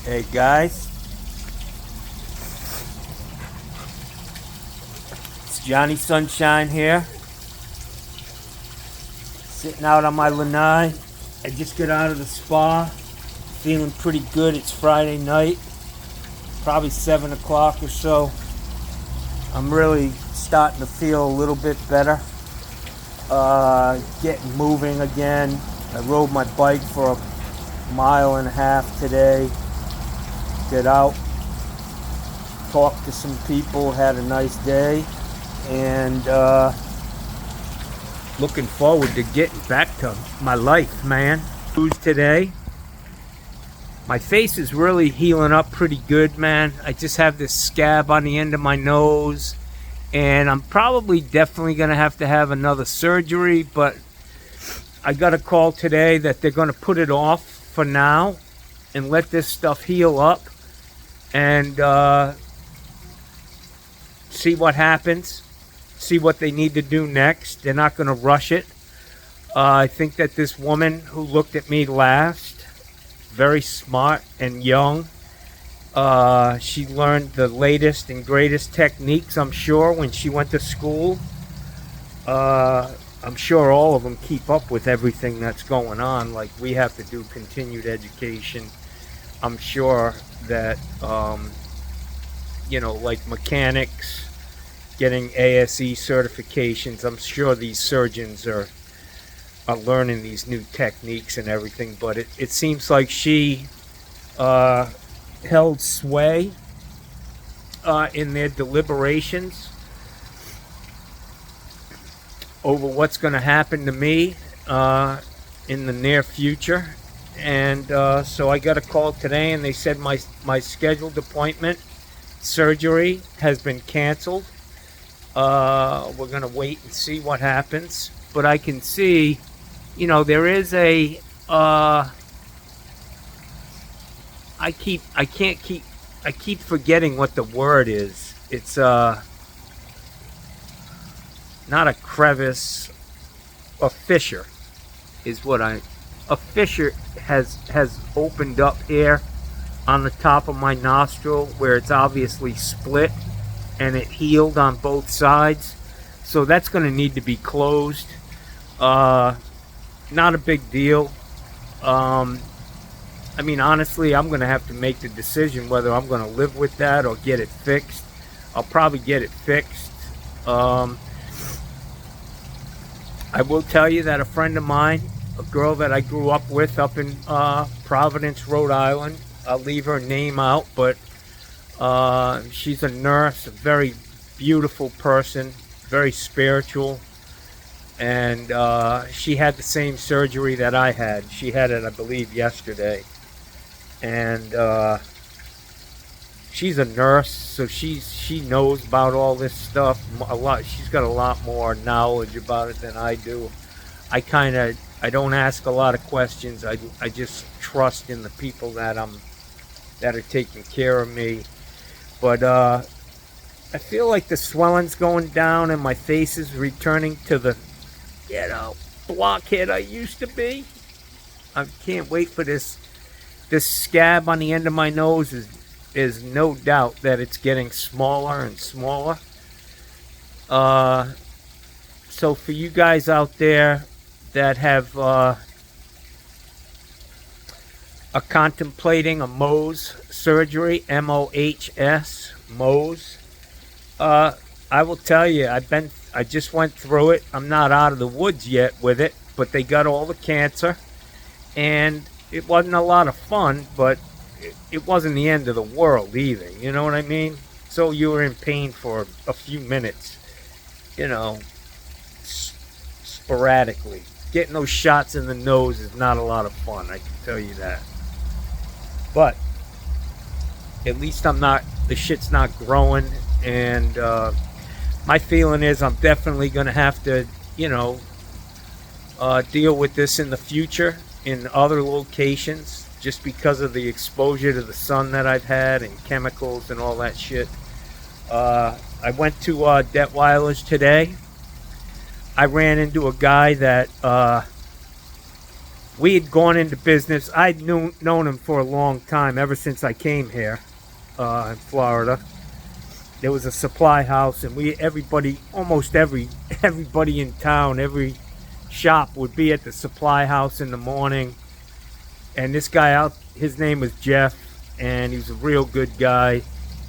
Hey guys, it's Johnny Sunshine here, sitting out on my lanai. I just got out of the spa, feeling pretty good. It's Friday night, probably 7 o'clock or so. I'm really starting to feel a little bit better, getting moving again. I rode my bike for a mile and a half today, get out, talked to some people, had a nice day, and looking forward to getting back to my life, man. News today. My face is really healing up pretty good, man. I just have this scab on the end of my nose, and I'm probably definitely going to have another surgery, but I got a call today that they're going to put it off for now and let this stuff heal up and see what happens, see what they need to do next. They're not going to rush it. I think that this woman who looked at me last, very smart and young, she learned the latest and greatest techniques, I'm sure, when she went to school. I'm sure all of them keep up with everything that's going on, like we have to do continued education. I'm sure that, like mechanics, getting ASE certifications, I'm sure these surgeons are learning these new techniques and everything, but it seems like she held sway in their deliberations over what's going to happen to me in the near future. And so I got a call today, and they said my scheduled appointment surgery has been canceled. We're going to wait and see what happens. But I can see, there is a I keep forgetting what the word is. It's not a crevice, a fissure is what a fissure has opened up here on the top of my nostril where it's obviously split, and it healed on both sides. So that's going to need to be closed. Not a big deal. Honestly, I'm going to have to make the decision whether I'm going to live with that or get it fixed. I'll probably get it fixed. I will tell you that a friend of mine, a girl that I grew up with up in Providence, Rhode Island, I'll leave her name out, but she's a nurse, a very beautiful person, very spiritual, and she had the same surgery that I had. She had it, I believe, yesterday, and she's a nurse, so she knows about all this stuff a lot. She's got a lot more knowledge about it than I do. I don't ask a lot of questions. I just trust in the people that are taking care of me. But I feel like the swelling's going down and my face is returning to the blockhead I used to be. I can't wait for this scab on the end of my nose is no doubt that it's getting smaller and smaller. So for you guys out there that have are contemplating a Mohs surgery, MOHS, Mohs, I will tell you, I just went through it. I'm not out of the woods yet with it, but they got all the cancer, and it wasn't a lot of fun, but it wasn't the end of the world either. You know what I mean? So you were in pain for a few minutes, sporadically. Getting those shots in the nose is not a lot of fun, I can tell you that. But at least the shit's not growing, and my feeling is I'm definitely going to have to, deal with this in the future in other locations, just because of the exposure to the sun that I've had and chemicals and all that shit. I went to Detweiler's today. I ran into a guy that we had gone into business. I'd known him for a long time, ever since I came here in Florida. There was a supply house, and almost everybody in town, every shop would be at the supply house in the morning. And this guy out, his name was Jeff, and he was a real good guy.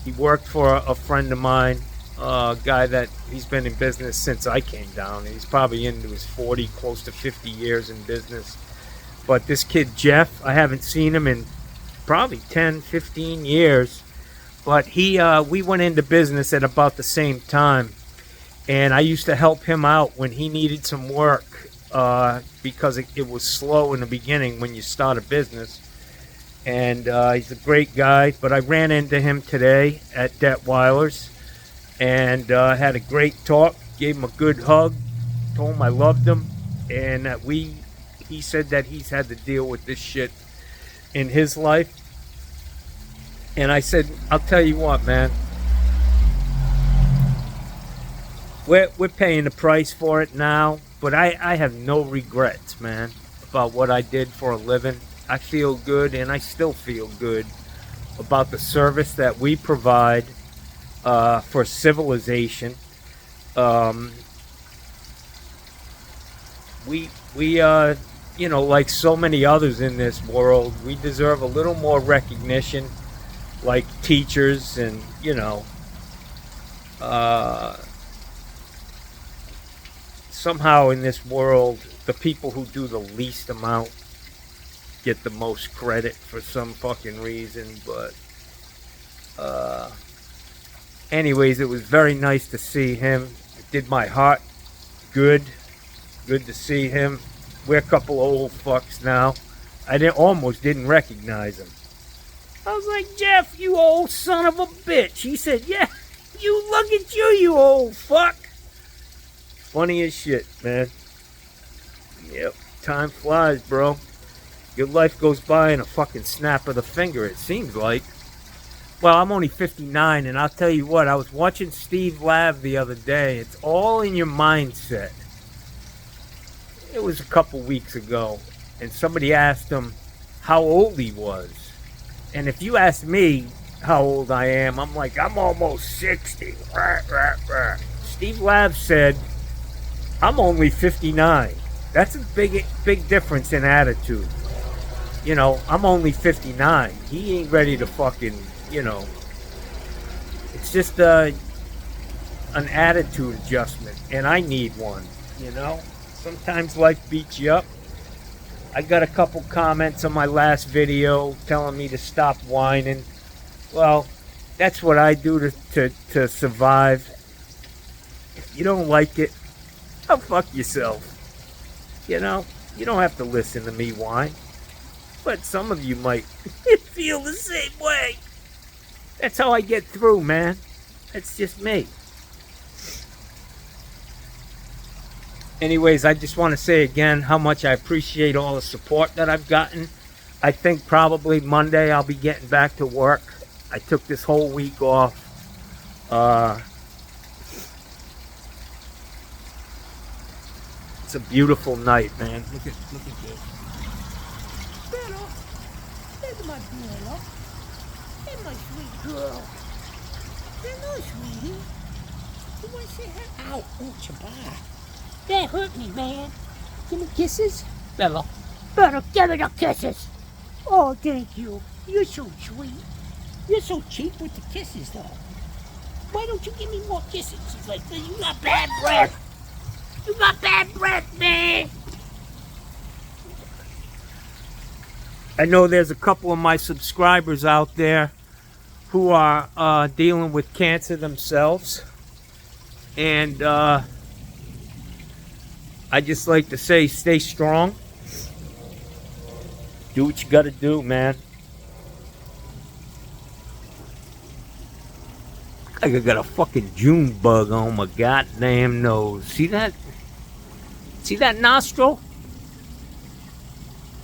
He worked for a friend of mine, a guy that he's been in business since I came down. He's probably into his 40, close to 50 years in business. But this kid Jeff, I haven't seen him in probably 10, 15 years. But we went into business at about the same time. And I used to help him out when he needed some work, because it was slow in the beginning when you start a business. And he's a great guy. But I ran into him today at Detweiler's and had a great talk. Gave him a good hug. Told him I loved him. And that he said that he's had to deal with this shit in his life. And I said, I'll tell you what, man. We're paying the price for it now. But I have no regrets, man, about what I did for a living. I feel good, and I still feel good about the service that we provide for civilization. We like so many others in this world, we deserve a little more recognition, like teachers and, somehow in this world, the people who do the least amount get the most credit for some fucking reason. But anyways, it was very nice to see him. It did my heart good to see him. We're a couple of old fucks now. I almost didn't recognize him. I was like, Jeff, you old son of a bitch. He said, yeah, look at you old fuck. Funny as shit, man. Yep, time flies, bro. Your life goes by in a fucking snap of the finger, it seems like. Well, I'm only 59, and I'll tell you what, I was watching Steve Lav the other day. It's all in your mindset. It was a couple weeks ago, and somebody asked him how old he was. And if you ask me how old I am, I'm like, I'm almost 60. Steve Lav said, I'm only 59. That's a big difference in attitude. I'm only 59. He ain't ready to fucking, it's just an attitude adjustment, and I need one, Sometimes life beats you up. I got a couple comments on my last video telling me to stop whining. Well, that's what I do to survive. If you don't like it, oh, fuck yourself. You don't have to listen to me whine. But some of you might feel the same way. That's how I get through, man. That's just me. Anyways, I just want to say again how much I appreciate all the support that I've gotten. I think probably Monday I'll be getting back to work. I took this whole week off. It's a beautiful night, man. Look at this. Bella, there's my Bella. There's my sweet girl. Hello, sweetie. You want to say hi? Ow, oh, Chabai. That hurt me, man. Give me kisses. Bella, give me the kisses. Oh, thank you. You're so sweet. You're so cheap with the kisses, though. Why don't you give me more kisses? She's like, you got bad breath. You got bad breath, man. I know there's a couple of my subscribers out there who are dealing with cancer themselves. And I just like to say, stay strong. Do what you gotta do, man. Like I got a fucking June bug on my goddamn nose. See that? See that nostril?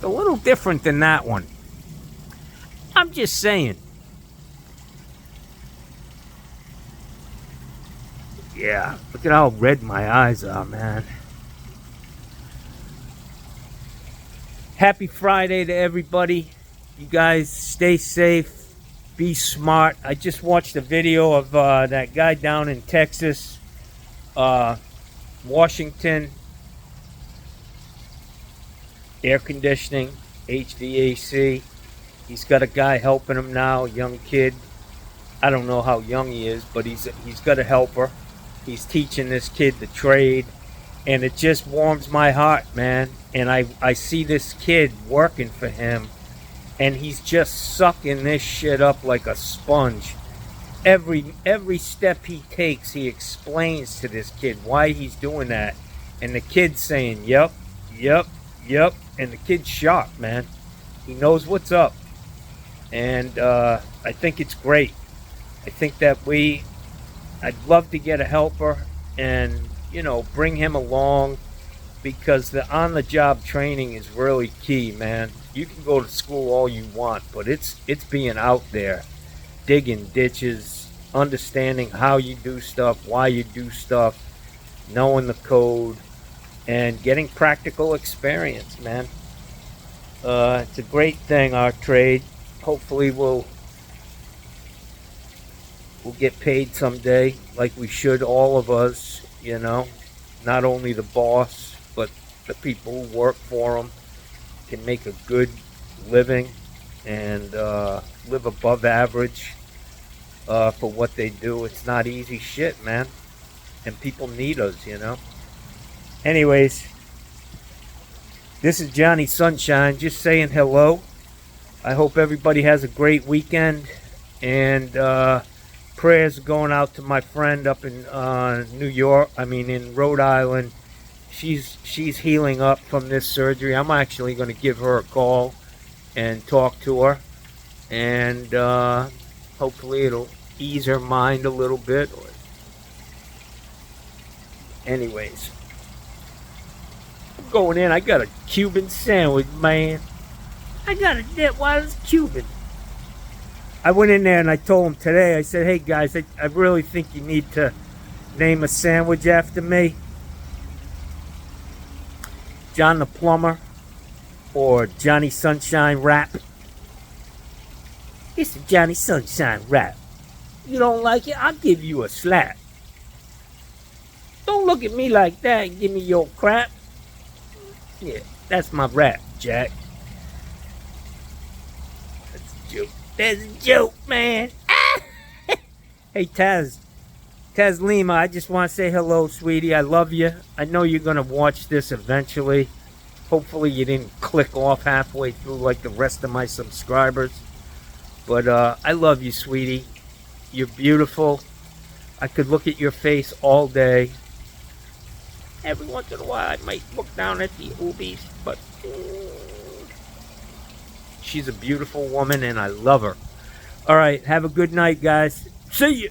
A little different than that one. I'm just saying. Yeah, look at how red my eyes are, man. Happy Friday to everybody. You guys stay safe, be smart. I just watched a video of that guy down in Texas, Washington, air conditioning, HVAC. He's got a guy helping him now, a young kid. I don't know how young he is, but he's got a helper. He's teaching this kid the trade, and it just warms my heart, man. And I see this kid working for him, and he's just sucking this shit up like a sponge. Every step he takes, he explains to this kid why he's doing that, and the kid's saying, "Yep, yep, yep," and the kid's shocked, man. He knows what's up, and I think it's great. I think that I'd love to get a helper and, bring him along, because the on-the-job training is really key, man. You can go to school all you want, but it's being out there, digging ditches, understanding how you do stuff, why you do stuff, knowing the code, and getting practical experience, man. It's a great thing, our trade. Hopefully we'll get paid someday, like we should, all of us, not only the boss, but the people who work for them can make a good living and live above average for what they do. It's not easy shit, man, and people need us, Anyways, this is Johnny Sunshine, just saying hello. I hope everybody has a great weekend, and prayers going out to my friend up in in Rhode Island. She's healing up from this surgery. I'm actually going to give her a call and talk to her, and hopefully it'll ease her mind a little bit. Anyways, I'm going in. I got a Cuban sandwich, man. I got a dip while it's Cuban. I went in there and I told him today, I said, "Hey guys, I really think you need to name a sandwich after me. John the Plumber or Johnny Sunshine Rap. It's a Johnny Sunshine Rap. You don't like it, I'll give you a slap. Don't look at me like that and give me your crap. Yeah, that's my rap, Jack." That's a joke. That's a joke, man. Hey, Taz Lima, I just want to say hello, sweetie. I love you. I know you're going to watch this eventually. Hopefully you didn't click off halfway through like the rest of my subscribers. But I love you, sweetie. You're beautiful. I could look at your face all day. Every once in a while I might look down at the oobies, but she's a beautiful woman and I love her. All right, have a good night, guys. See you.